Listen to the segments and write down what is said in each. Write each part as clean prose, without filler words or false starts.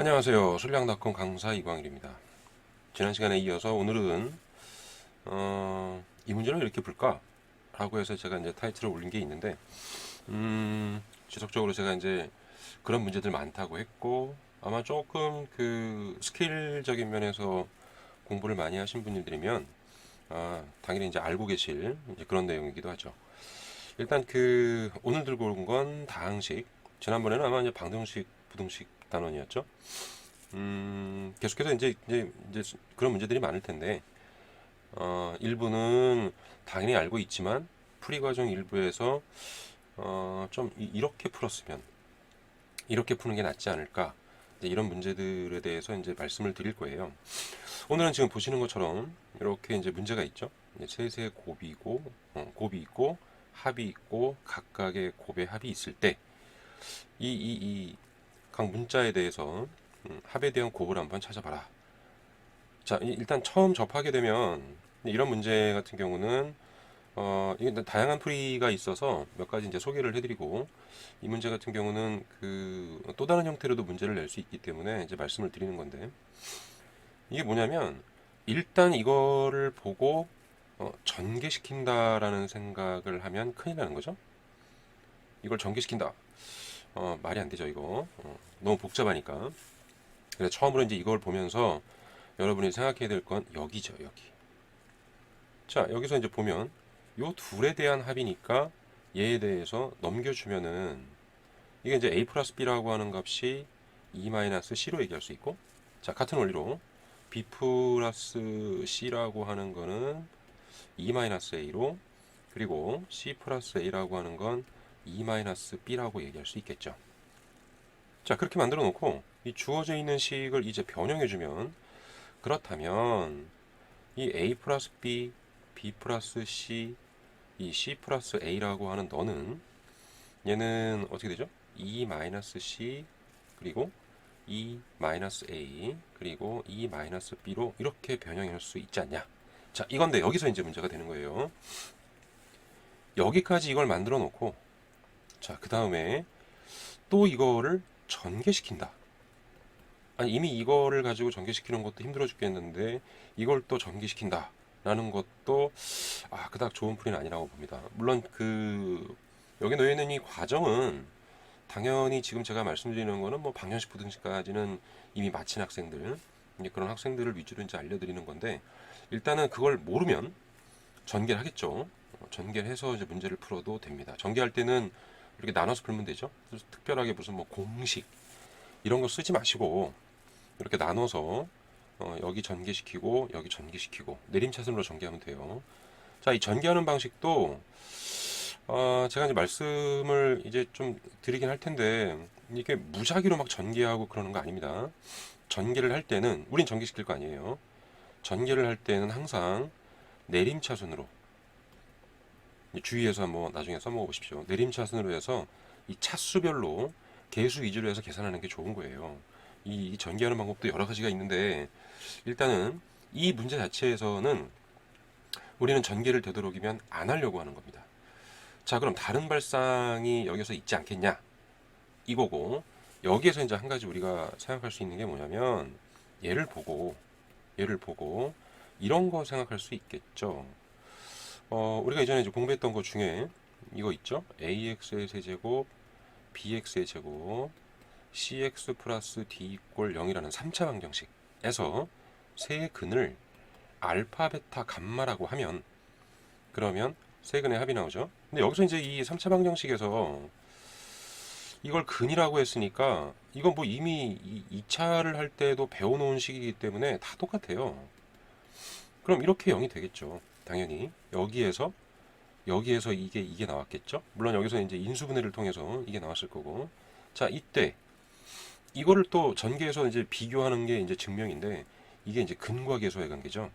안녕하세요. 술량닷컴 강사 이광일입니다. 지난 시간에 이어서 오늘은 이 문제는 이렇게 풀까? 라고 해서 제가 이제 타이틀을 올린 게 있는데 지속적으로 제가 이제 그런 문제들 많다고 했고 아마 조금 그 스킬적인 면에서 공부를 많이 하신 분들이면 당연히 이제 알고 계실 이제 그런 내용이기도 하죠. 일단 그 오늘 들고 온 건 다항식. 지난번에는 아마 이제 방정식, 부등식 단원이었죠. 계속해서 이제 그런 문제들이 많을 텐데, 일부는 당연히 알고 있지만, 풀이 과정 일부에서, 좀 이렇게 풀었으면, 이렇게 푸는 게 낫지 않을까. 이제 이런 문제들에 대해서 이제 말씀을 드릴 거예요. 오늘은 지금 보시는 것처럼, 이렇게 이제 문제가 있죠. 셋의 곱이고, 곱이 있고, 합이 있고, 각각의 곱의 합이 있을 때, 각 문자에 대해서 합에 대한 곱을 한번 찾아봐라. 자, 일단 처음 접하게 되면 이런 문제 같은 경우는 이게 다양한 풀이가 있어서 몇 가지 이제 소개를 해드리고 이 문제 같은 경우는 그 또 다른 형태로도 문제를 낼 수 있기 때문에 이제 말씀을 드리는 건데 이게 뭐냐면 일단 이거를 보고 전개시킨다라는 생각을 하면 큰일 나는 거죠. 이걸 전개시킨다. 말이 안 되죠, 이거. 너무 복잡하니까. 그래서 처음으로 이제 이걸 보면서 여러분이 생각해야 될 건 여기죠, 여기. 자, 여기서 이제 보면 요 둘에 대한 합이니까 얘에 대해서 넘겨주면은 이게 이제 a 플러스 b라고 하는 값이 2 마이너스 c로 얘기할 수 있고, 자, 같은 원리로 b 플러스 c라고 하는 거는 2 마이너스 a로, 그리고 c 플러스 a라고 하는 건 2 마이너스 b라고 얘기할 수 있겠죠. 자, 그렇게 만들어 놓고 이 주어져 있는 식을 이제 변형해주면, 그렇다면 이 a 플러스 b, b 플러스 c, 이 c 플러스 a라고 하는 너는 얘는 어떻게 되죠? 2 마이너스 c 그리고 2 마이너스 a 그리고 2 마이너스 b로 이렇게 변형할 수 있지 않냐? 자, 이건데 여기서 이제 문제가 되는 거예요. 여기까지 이걸 만들어 놓고, 자, 그 다음에 또 이거를 전개시킨다. 아니, 이미 이거를 가지고 전개시키는 것도 힘들어 죽겠는데 이걸 또 전개시킨다 라는 것도 그닥 좋은 풀이는 아니라고 봅니다. 물론 그 여기 놓여 있는 이 과정은 당연히 지금 제가 말씀드리는 거는 뭐 방정식 부등식까지는 이미 마친 학생들, 이제 그런 학생들을 위주로 이제 알려드리는 건데, 일단은 그걸 모르면 전개를 하겠죠. 전개를 해서 이제 문제를 풀어도 됩니다. 전개할 때는 이렇게 나눠서 풀면 되죠. 그래서 특별하게 무슨 뭐 공식 이런 거 쓰지 마시고 이렇게 나눠서 여기 전개시키고 여기 전개시키고 내림차순으로 전개하면 돼요. 자, 이 전개하는 방식도 제가 이제 말씀을 이제 좀 드리긴 할 텐데 이게 무작위로 막 전개하고 그러는 거 아닙니다. 전개를 할 때는 우린 전개시킬 거 아니에요. 전개를 할 때는 항상 내림차순으로, 주의해서 한번 나중에 써먹어 보십시오. 내림차순으로 해서 이 차수별로 개수 위주로 해서 계산하는 게 좋은 거예요. 이 전개하는 방법도 여러 가지가 있는데 일단은 이 문제 자체에서는 우리는 전개를 되도록이면 안 하려고 하는 겁니다. 자, 그럼 다른 발상이 여기서 있지 않겠냐? 이거고, 여기에서 이제 한 가지 우리가 생각할 수 있는 게 뭐냐면 얘를 보고 이런 거 생각할 수 있겠죠. 우리가 이전에 이제 공부했던 것 중에 이거 있죠? ax의 세제곱, bx의 제곱, cx 플러스 d 이꼴 0이라는 3차 방정식에서 세 근을 알파, 베타, 감마라고 하면 그러면 세 근의 합이 나오죠. 근데 여기서 이제 이 3차 방정식에서 이걸 근이라고 했으니까 이건 뭐 이미 2차를 할 때도 배워놓은 식이기 때문에 다 똑같아요. 그럼 이렇게 0이 되겠죠. 당연히 여기에서 이게 나왔겠죠. 물론 여기서 이제 인수분해를 통해서 이게 나왔을 거고. 자, 이때 이거를 또 전개해서 이제 비교하는 게 이제 증명인데 이게 이제 근과 계수와의 관계죠.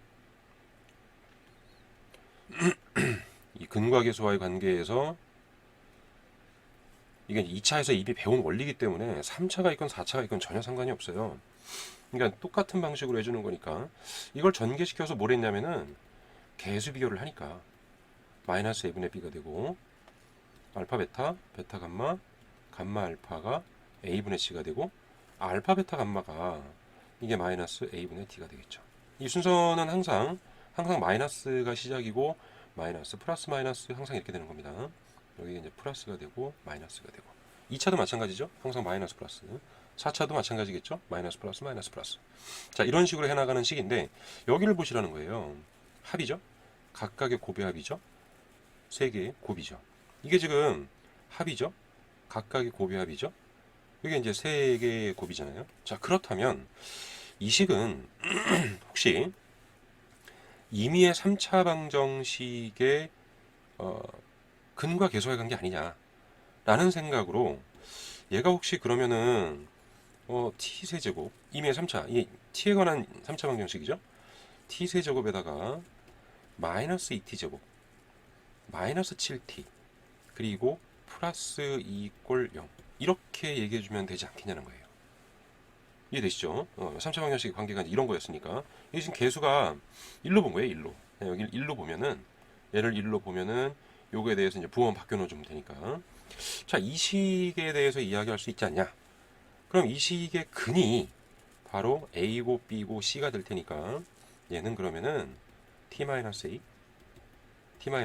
이 근과 계수와의 관계에서 이게 2차에서 이미 배운 원리이기 때문에 3차가 있건 4차가 있건 전혀 상관이 없어요. 그러니까 똑같은 방식으로 해주는 거니까 이걸 전개시켜서 뭘 했냐면은 개수 비교를 하니까 마이너스 a분의 b가 되고 알파 베타, 베타 감마, 감마 알파가 a분의 c가 되고 알파 베타 감마가 이게 마이너스 a분의 t가 되겠죠. 이 순서는 항상 마이너스가 시작이고 마이너스 플러스 마이너스 항상 이렇게 되는 겁니다. 여기 이제 플러스가 되고 마이너스가 되고 2차도 마찬가지죠. 항상 마이너스 플러스 4차도 마찬가지겠죠. 마이너스 플러스 마이너스 플러스. 자, 이런 식으로 해나가는 식인데 여기를 보시라는 거예요. 합이죠. 각각의 곱의 합이죠. 세 개의 곱이죠. 이게 지금 합이죠. 각각의 곱의 합이죠. 이게 이제 세 개의 곱이잖아요. 자, 그렇다면 이 식은 혹시 임의의 3차 방정식의 근과 계수의 관계 아니냐라는 생각으로 얘가 혹시 그러면은 t세제곱 임의의 3차 이 t에 관한 3차 방정식이죠. t세제곱에다가 마이너스 2t제곱 마이너스 7t 그리고 플러스 2 꼴 0 이렇게 얘기해주면 되지 않겠냐는 거예요. 이해되시죠? 3차 방정식의 관계가 이런 거였으니까 이게 지금 계수가 1로 본 거예요. 1로 여기 1로 보면은 얘를 1로 보면은 요거에 대해서 이제 부호만 바뀌어 놓으면 되니까 자, 이 식에 대해서 이야기할 수 있지 않냐? 그럼 이 식의 근이 바로 a고 b고 c가 될 테니까 얘는 그러면은 t-a t-b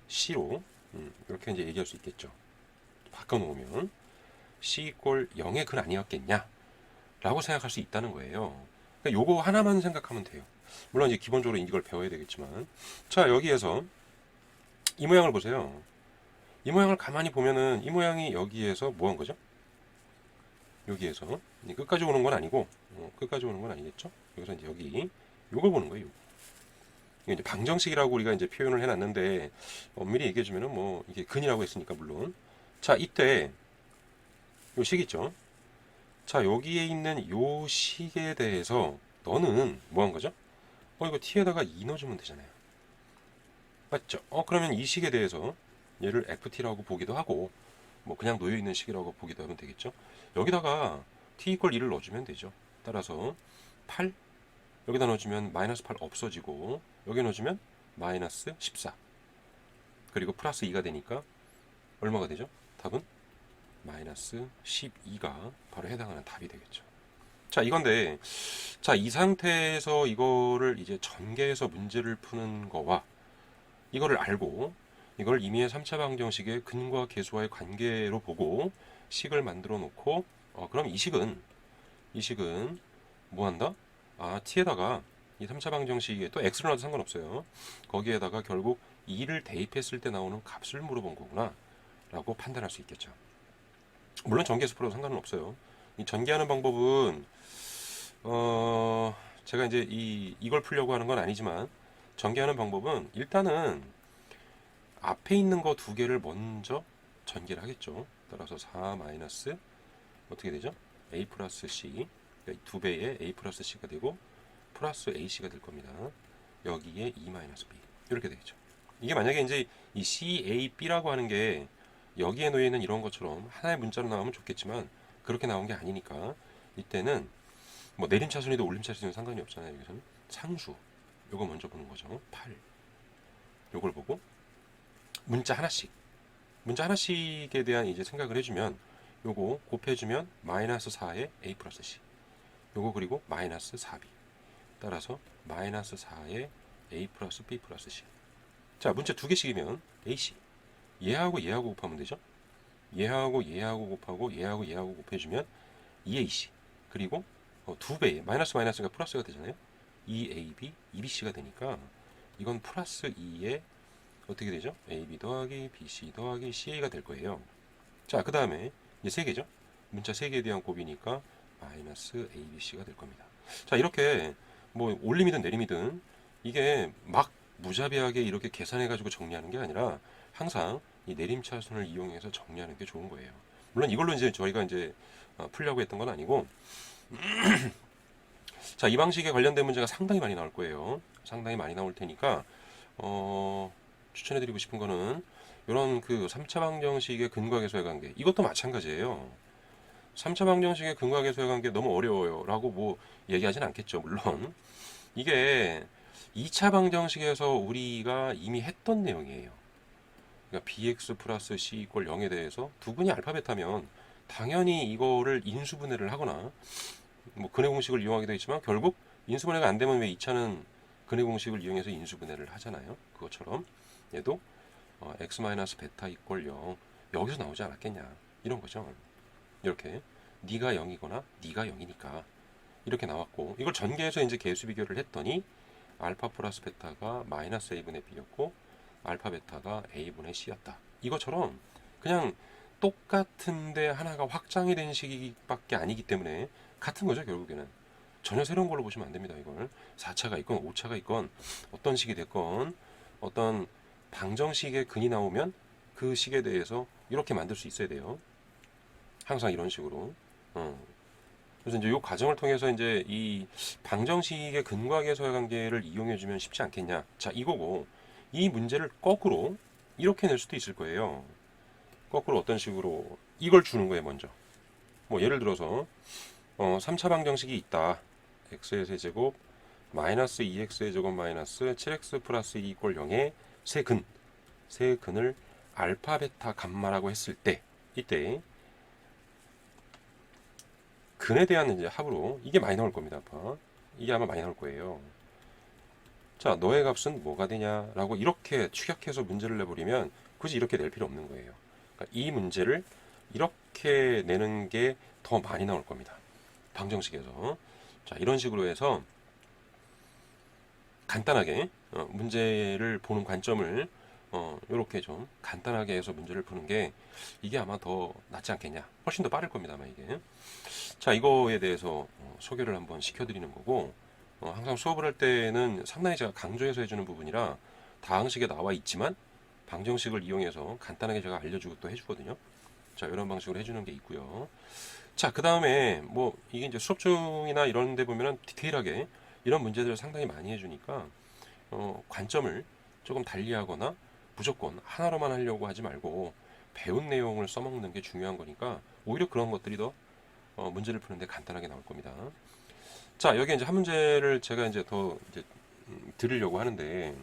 t-c로 이렇게 이제 얘기할 수 있겠죠. 바꿔놓으면 c 꼴 0의 근 아니었겠냐? 라고 생각할 수 있다는 거예요. 그러니까 요거 하나만 생각하면 돼요. 물론 이제 기본적으로 이걸 배워야 되겠지만 자, 여기에서 이 모양을 보세요. 이 모양을 가만히 보면은 이 모양이 여기에서 뭐 한 거죠? 여기에서 끝까지 오는 건 아니고 끝까지 오는 건 아니겠죠? 여기서 이제 여기 요걸 보는 거예요. 이게 이제 방정식이라고 우리가 이제 표현을 해놨는데 엄밀히 얘기해주면은 뭐 이게 근이라고 했으니까 물론 자, 이때 요 식 있죠? 자, 여기에 있는 요 식에 대해서 너는 뭐 한 거죠? 이거 t에다가 2 넣어주면 되잖아요. 맞죠? 그러면 이 식에 대해서 얘를 ft라고 보기도 하고 뭐 그냥 놓여있는 식이라고 보기도 하면 되겠죠. 여기다가 t 이퀄 2를 넣어주면 되죠. 따라서 8 여기다 넣어주면 마이너스 8 없어지고 여기 넣어주면 마이너스 14 그리고 플러스 2가 되니까 얼마가 되죠? 답은 마이너스 12가 바로 해당하는 답이 되겠죠. 자, 이건데 자, 이 상태에서 이거를 이제 전개해서 문제를 푸는 거와 이거를 알고 이걸 임의의 3차 방정식의 근과 계수와의 관계로 보고 식을 만들어 놓고 그럼 이 식은 뭐 한다? t에다가 이 3차 방정식에 또 x로 나도 상관없어요. 거기에다가 결국 2를 대입했을 때 나오는 값을 물어본 거구나 라고 판단할 수 있겠죠. 물론 전개해서 풀어도 상관은 없어요. 이 전개하는 방법은 제가 이제 이걸 풀려고 하는 건 아니지만 전개하는 방법은 일단은 앞에 있는 거 두 개를 먼저 전개를 하겠죠. 따라서 4 마이너스 어떻게 되죠? a 플러스 c 두 배의 a 플러스 c가 되고 플러스 ac가 될 겁니다. 여기에 2 마이너스 b 이렇게 되겠죠. 이게 만약에 이제 이 c, a, b라고 하는 게 여기에 놓여 있는 이런 것처럼 하나의 문자로 나오면 좋겠지만 그렇게 나온 게 아니니까 이때는 뭐 내림차순이든 올림차순이든 상관이 없잖아요. 여기서는 상수 요거 먼저 보는 거죠. 8 요걸 보고 문자 하나씩에 대한 이제 생각을 해주면 요거 곱해주면 마이너스 4에 a 플러스 c 요거 그리고 마이너스 4b 따라서 마이너스 4에 a 플러스 b 플러스 c 자, 문자 두 개씩이면 ac 얘하고 얘하고 곱하면 되죠. 얘하고 얘하고 곱하고 얘하고 곱해주면 2ac 그리고 두 배에 마이너스 마이너스가 플러스가 되잖아요. 2ab 2bc가 되니까 이건 플러스 2에 어떻게 되죠? AB 더하기 BC 더하기 CA가 될 거예요. 자, 그 다음에 이제 세 개죠. 문자 세 개에 대한 곱이니까 마이너스 ABC가 될 겁니다. 자, 이렇게 뭐 올림이든 내림이든 이게 막 무자비하게 이렇게 계산해가지고 정리하는 게 아니라 항상 이 내림차순을 이용해서 정리하는 게 좋은 거예요. 물론 이걸로 이제 저희가 이제 풀려고 했던 건 아니고 자, 이 방식에 관련된 문제가 상당히 많이 나올 거예요. 상당히 많이 나올 테니까 추천해드리고 싶은 거는 이런 그 3차 방정식의 근과 계수의 관계 이것도 마찬가지예요. 3차 방정식의 근과 계수의 관계 너무 어려워요 라고 뭐 얘기하진 않겠죠. 물론 이게 2차 방정식에서 우리가 이미 했던 내용이에요. 그러니까 bx 플러스 c 이퀄 0에 대해서 두 분이 알파벳하면 당연히 이거를 인수분해를 하거나 뭐 근해 공식을 이용하기도 했지만 결국 인수분해가 안 되면 왜 2차는 근해 공식을 이용해서 인수분해를 하잖아요. 그것처럼 얘도 x-베타 이꼴 0 여기서 나오지 않았겠냐 이런 거죠. 이렇게 네가 0이거나 네가 0이니까 이렇게 나왔고, 이걸 전개해서 이제 개수 비교를 했더니 알파 플러스 베타가 마이너스 a분의 b였고 알파 베타가 a분의 c였다. 이것처럼 그냥 똑같은데 하나가 확장이 된 식밖에 아니기 때문에 같은 거죠. 결국에는 전혀 새로운 걸로 보시면 안 됩니다. 이걸 4차가 있건 5차가 있건 어떤 식이 됐건 어떤 방정식의 근이 나오면 그 식에 대해서 이렇게 만들 수 있어야 돼요. 항상 이런 식으로. 그래서 이제 이 과정을 통해서 이제 이 방정식의 근과 계수의 관계를 이용해주면 쉽지 않겠냐. 자, 이거고 이 문제를 거꾸로 이렇게 낼 수도 있을 거예요. 거꾸로 어떤 식으로 이걸 주는 거예요. 먼저 뭐 예를 들어서 3차 방정식이 있다. x의 세제곱 마이너스 2x의 제곱 마이너스 7x 플러스 2 이꼴 0의 세근을 알파 베타 감마라고 했을 때 이때 근에 대한 이제 합으로 이게 많이 나올 겁니다. 아마. 이게 아마 많이 나올 거예요. 자, 너의 값은 뭐가 되냐라고 이렇게 축약해서 문제를 내버리면 굳이 이렇게 낼 필요 없는 거예요. 그러니까 이 문제를 이렇게 내는 게 더 많이 나올 겁니다. 방정식에서. 자, 이런 식으로 해서 간단하게 문제를 보는 관점을 이렇게 좀 간단하게 해서 문제를 푸는 게 이게 아마 더 낫지 않겠냐. 훨씬 더 빠를 겁니다. 아마 이게. 자, 이거에 대해서 소개를 한번 시켜드리는 거고, 항상 수업을 할 때는 상당히 제가 강조해서 해주는 부분이라 다항식에 나와 있지만 방정식을 이용해서 간단하게 제가 알려주고 또 해주거든요. 자, 이런 방식으로 해주는 게 있고요. 자, 그 다음에 뭐 이게 이제 수업 중이나 이런 데 보면은 디테일하게 이런 문제들을 상당히 많이 해주니까 관점을 조금 달리하거나 무조건 하나로만 하려고 하지 말고 배운 내용을 써먹는 게 중요한 거니까 오히려 그런 것들이 더 문제를 푸는데 간단하게 나올 겁니다. 자, 여기 이제 한 문제를 제가 이제 더 이제 드리려고 하는데,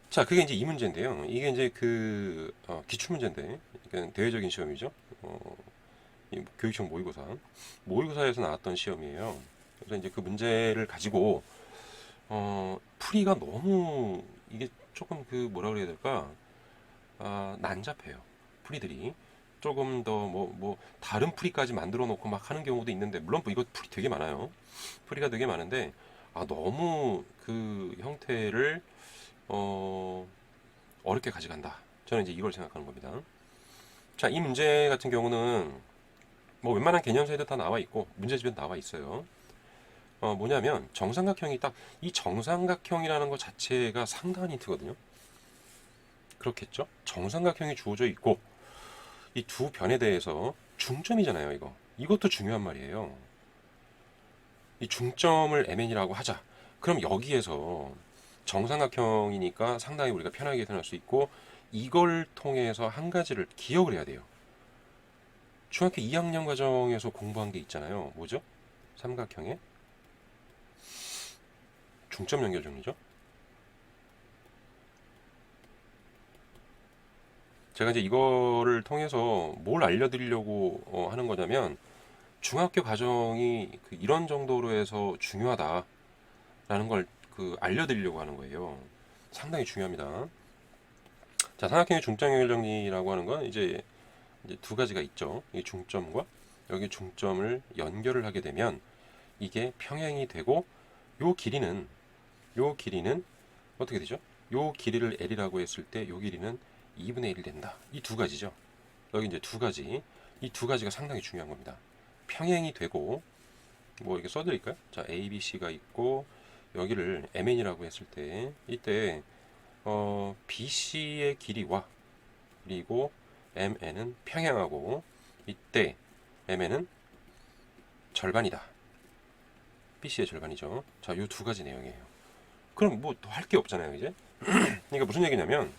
자, 그게 이제 이 문제인데요. 이게 이제 그 기출 문제인데, 그러니까 대외적인 시험이죠. 이 교육청 모의고사에서 나왔던 시험이에요. 그래서 이제 그 문제를 가지고 풀이가 너무 이게 조금 그 뭐라 그래야 될까? 난잡해요. 풀이들이. 조금 더 뭐 다른 풀이까지 만들어 놓고 막 하는 경우도 있는데, 물론 이거 풀이 되게 많아요. 풀이가 되게 많은데 너무 그 형태를 어렵게 가져간다. 저는 이제 이걸 생각하는 겁니다. 자, 이 문제 같은 경우는 뭐 웬만한 개념서에도 다 나와 있고 문제집에도 나와 있어요. 뭐냐면 정삼각형이 딱 이 정삼각형이라는 것 자체가 상당한 힌트거든요. 그렇겠죠? 정삼각형이 주어져 있고 이 두 변에 대해서 중점이잖아요. 이것도 중요한 말이에요. 이 중점을 MN이라고 하자. 그럼 여기에서 정삼각형이니까 상당히 우리가 편하게 계산할 수 있고, 이걸 통해서 한 가지를 기억을 해야 돼요. 중학교 2학년 과정에서 공부한 게 있잖아요. 뭐죠? 삼각형의 중점 연결 정리죠. 제가 이제 이거를 통해서 뭘 알려드리려고 하는 거냐면, 중학교 과정이 이런 정도로 해서 중요하다라는 걸 알려드리려고 하는 거예요. 상당히 중요합니다. 자, 삼각형의 중점 연결 정리라고 하는 건 이제 두 가지가 있죠. 이 중점과 여기 중점을 연결을 하게 되면 이게 평행이 되고, 요 길이는 어떻게 되죠? 요 길이를 L이라고 했을 때 요 길이는 2분의 1이 된다. 이 두 가지죠. 여기 이제 두 가지. 이 두 가지가 상당히 중요한 겁니다. 평행이 되고, 뭐 이렇게 써드릴까요? 자, A, B, C가 있고 여기를 MN이라고 했을 때 이때 BC의 길이와 그리고 MN은 평행하고, 이때 MN은 절반이다. BC의 절반이죠. 자, 요 두 가지 내용이에요. 그럼 뭐 더 할 게 없잖아요, 이제. 그러니까 무슨 얘기냐면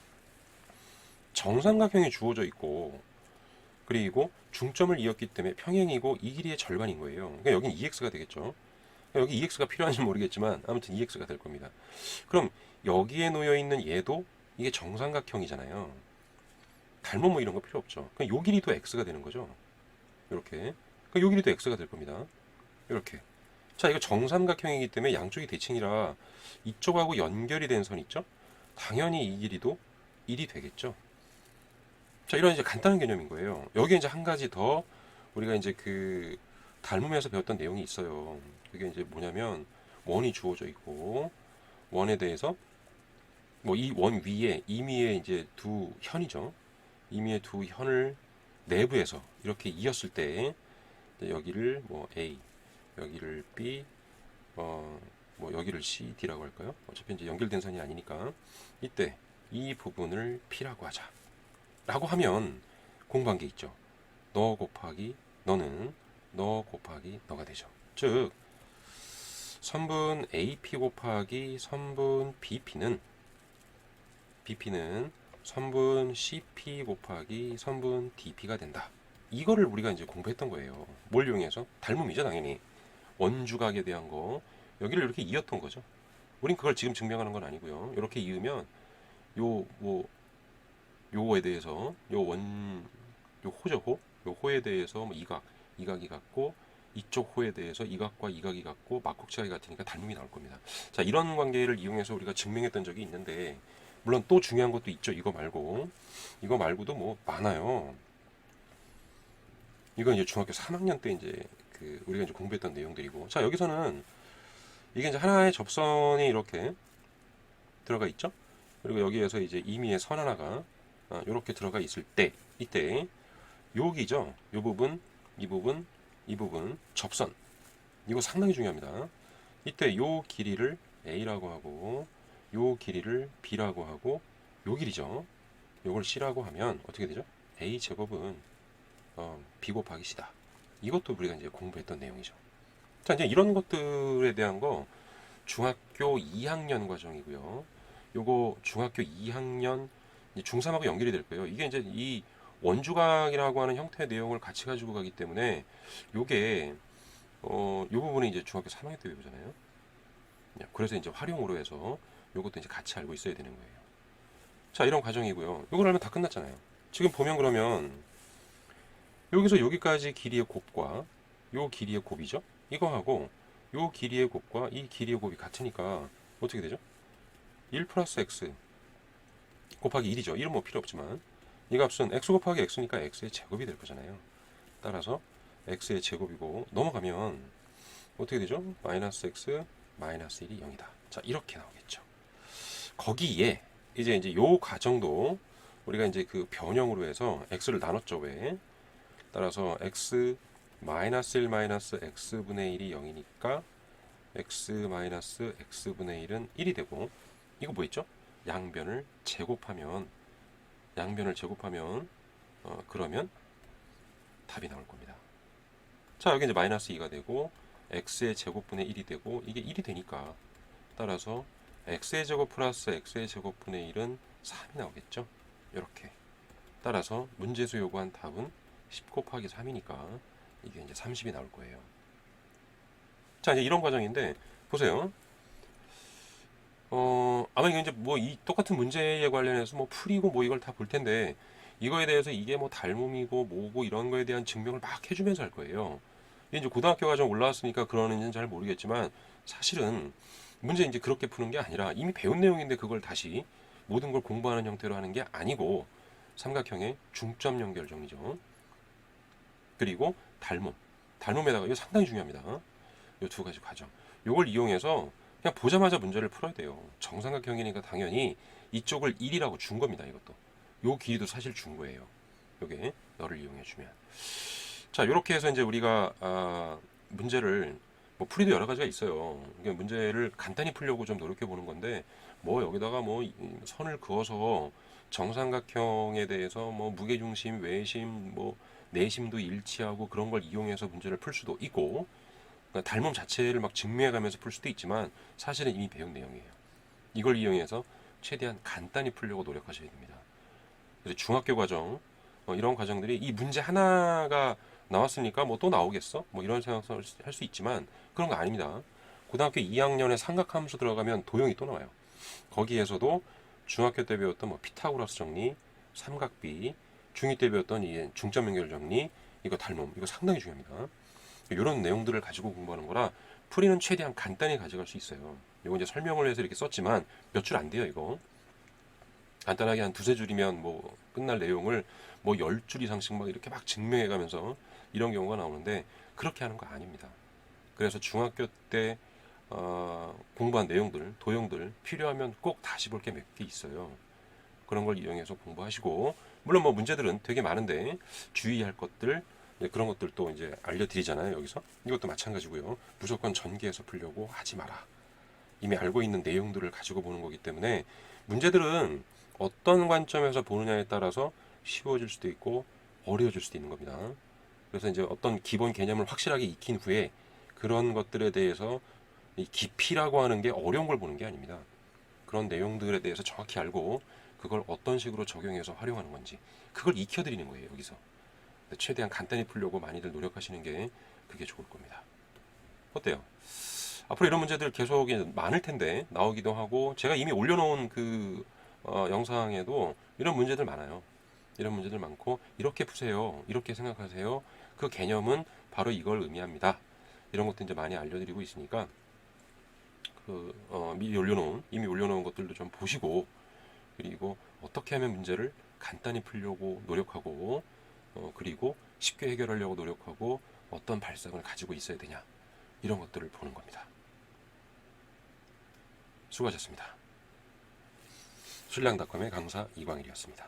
정삼각형이 주어져 있고 그리고 중점을 이었기 때문에 평행이고 이 길이의 절반인 거예요. 그러니까 여긴 EX가 되겠죠. 여기 EX가 필요한지 모르겠지만 아무튼 EX가 될 겁니다. 그럼 여기에 놓여 있는 얘도 이게 정삼각형이잖아요. 닮은 뭐 이런 거 필요 없죠. 그냥 요 길이도 x가 되는 거죠. 이렇게. 그러니까 요 길이도 x가 될 겁니다. 이렇게. 자, 이거 정삼각형이기 때문에 양쪽이 대칭이라 이쪽하고 연결이 된 선 있죠? 당연히 이 길이도 1이 되겠죠. 자, 이런 이제 간단한 개념인 거예요. 여기에 이제 한 가지 더 우리가 이제 그 닮음에서 배웠던 내용이 있어요. 그게 이제 뭐냐면 원이 주어져 있고 원에 대해서 뭐 이 원 위에 임의의 이제 두 현이죠. 임의의 두 현을 내부에서 이렇게 이었을 때 여기를 뭐 A, 여기를 B, 뭐 여기를 C, D라고 할까요? 어차피 이제 연결된 선이 아니니까 이때 이 부분을 P라고 하자. 라고 하면 공부한 게 있죠. 너 곱하기 너는 너 곱하기 너가 되죠. 즉 선분 AP 곱하기 선분 BP는 선분 CP 곱하기 선분 DP가 된다. 이거를 우리가 이제 공부했던 거예요. 뭘 이용해서? 닮음이죠, 당연히. 원주각에 대한 거. 여기를 이렇게 이었던 거죠. 우린 그걸 지금 증명하는 건 아니고요. 이렇게 이으면 요거에 대해서 요 호죠, 호. 요 호에 대해서 뭐 이각이 같고 이쪽 호에 대해서 이각과 이각이 같고 막국지각이 같으니까 닮음이 나올 겁니다. 자, 이런 관계를 이용해서 우리가 증명했던 적이 있는데 물론 또 중요한 것도 있죠. 이거 말고도 뭐 많아요. 이건 이제 중학교 3학년 때 이제 그 우리가 이제 공부했던 내용들이고, 자, 여기서는 이게 이제 하나의 접선이 이렇게 들어가 있죠. 그리고 여기에서 이제 임의의 선 하나가 이렇게 들어가 있을 때, 이때 여기죠. 이 부분, 이 부분 접선. 이거 상당히 중요합니다. 이때 요 길이를 A라고 하고 요 길이를 B라고 하고 요 길이죠. 요걸 C라고 하면 어떻게 되죠? A 제곱은 B 곱하기 C다. 이것도 우리가 이제 공부했던 내용이죠. 자, 이제 이런 것들에 대한 거 중학교 2학년 과정이고요. 요거 중학교 2학년 중3하고 연결이 될 거예요. 이게 이제 이 원주각이라고 하는 형태의 내용을 같이 가지고 가기 때문에 요게 요 부분은 이제 중학교 3학년 때 배우잖아요. 그래서 이제 활용으로 해서 요것도 이제 같이 알고 있어야 되는 거예요. 자, 이런 과정이고요. 요걸 알면 다 끝났잖아요. 지금 보면 그러면 여기서 여기까지 길이의 곱과 요 길이의 곱이죠. 이거하고 요 길이의 곱과 이 길이의 곱이 같으니까 어떻게 되죠? 1 플러스 x 곱하기 1이죠. 1은 뭐 필요 없지만 이 값은 x 곱하기 x니까 x의 제곱이 될 거잖아요. 따라서 x의 제곱이고 넘어가면 어떻게 되죠? 마이너스 x 마이너스 1이 0이다. 자, 이렇게 나오겠죠. 거기에 이제 요 가정도 우리가 이제 그 변형으로 해서 x를 나눴죠. 왜? 따라서 x 마이너스 1 마이너스 x분의 1이 0이니까 x 마이너스 x분의 1은 1이 되고, 이거 뭐 있죠? 양변을 제곱하면 그러면 답이 나올 겁니다. 자, 여기 이제 마이너스 2가 되고 x의 제곱분의 1이 되고 이게 1이 되니까 따라서 x의 제곱 플러스 x의 제곱분의 1은 3이 나오겠죠. 이렇게 따라서 문제에서 요구한 답은 10 곱하기 3이니까 이게 이제 30이 나올 거예요. 자, 이제 이런 과정인데 보세요. 아마 이게 이제 뭐 이 똑같은 문제에 관련해서 뭐 풀이고 뭐 이걸 다 볼 텐데 이거에 대해서 이게 뭐 닮음이고 뭐고 이런 거에 대한 증명을 막 해주면서 할 거예요. 이게 이제 고등학교 과정 올라왔으니까 그러는지는 잘 모르겠지만 사실은 문제 이제 그렇게 푸는 게 아니라 이미 배운 내용인데 그걸 다시 모든 걸 공부하는 형태로 하는 게 아니고 삼각형의 중점 연결 정리죠. 그리고 닮음에다가 이거 상당히 중요합니다. 이 두 가지 과정. 이걸 이용해서 그냥 보자마자 문제를 풀어야 돼요. 정삼각형이니까 당연히 이쪽을 1이라고 준 겁니다. 이것도. 요 길이도 사실 준 거예요. 요게 너를 이용해 주면. 자, 이렇게 해서 이제 우리가 문제를 뭐 풀이도 여러 가지가 있어요. 그러니까 문제를 간단히 풀려고 좀 노력해 보는 건데 뭐 여기다가 뭐 선을 그어서 정삼각형에 대해서 뭐 무게중심, 외심, 뭐 내심도 일치하고 그런 걸 이용해서 문제를 풀 수도 있고, 그러니까 닮음 자체를 막 증명해가면서 풀 수도 있지만 사실은 이미 배운 내용이에요. 이걸 이용해서 최대한 간단히 풀려고 노력하셔야 됩니다. 그래서 중학교 과정 이런 과정들이 이 문제 하나가 나왔으니까 뭐 또 나오겠어? 뭐 이런 생각을 할 수 있지만 그런 거 아닙니다. 고등학교 2학년에 삼각함수 들어가면 도형이 또 나와요. 거기에서도 중학교 때 배웠던 뭐 피타고라스 정리, 삼각비, 중2 때 배웠던 이 중점 연결 정리, 이거 닮음, 이거 상당히 중요합니다. 이런 내용들을 가지고 공부하는 거라 풀이는 최대한 간단히 가져갈 수 있어요. 이거 이제 설명을 해서 이렇게 썼지만 몇 줄 안 돼요, 이거. 간단하게 한 두세 줄이면 뭐 끝날 내용을 뭐 10줄 이상씩 막 이렇게 막 증명해 가면서 이런 경우가 나오는데 그렇게 하는 거 아닙니다. 그래서 중학교 때 공부한 내용들, 도형들 필요하면 꼭 다시 볼 게 몇 개 있어요. 그런 걸 이용해서 공부하시고, 물론 뭐 문제들은 되게 많은데 주의할 것들, 그런 것들도 이제 알려드리잖아요, 여기서. 이것도 마찬가지고요. 무조건 전개해서 풀려고 하지 마라. 이미 알고 있는 내용들을 가지고 보는 거기 때문에 문제들은 어떤 관점에서 보느냐에 따라서 쉬워질 수도 있고 어려워질 수도 있는 겁니다. 그래서 이제 어떤 기본 개념을 확실하게 익힌 후에 그런 것들에 대해서 이 깊이라고 하는 게 어려운 걸 보는 게 아닙니다. 그런 내용들에 대해서 정확히 알고 그걸 어떤 식으로 적용해서 활용하는 건지 그걸 익혀드리는 거예요, 여기서. 최대한 간단히 풀려고 많이들 노력하시는 게 그게 좋을 겁니다. 어때요? 앞으로 이런 문제들 계속 많을 텐데 나오기도 하고, 제가 이미 올려놓은 그 영상에도 이런 문제들 많아요. 이런 문제들 많고, 이렇게 푸세요, 이렇게 생각하세요, 그 개념은 바로 이걸 의미합니다, 이런 것도 이제 많이 알려드리고 있으니까 이미 올려놓은 것들도 좀 보시고, 그리고 어떻게 하면 문제를 간단히 풀려고 노력하고, 그리고 쉽게 해결하려고 노력하고 어떤 발상을 가지고 있어야 되냐, 이런 것들을 보는 겁니다. 수고하셨습니다. 신랑닷컴의 강사 이광일이었습니다.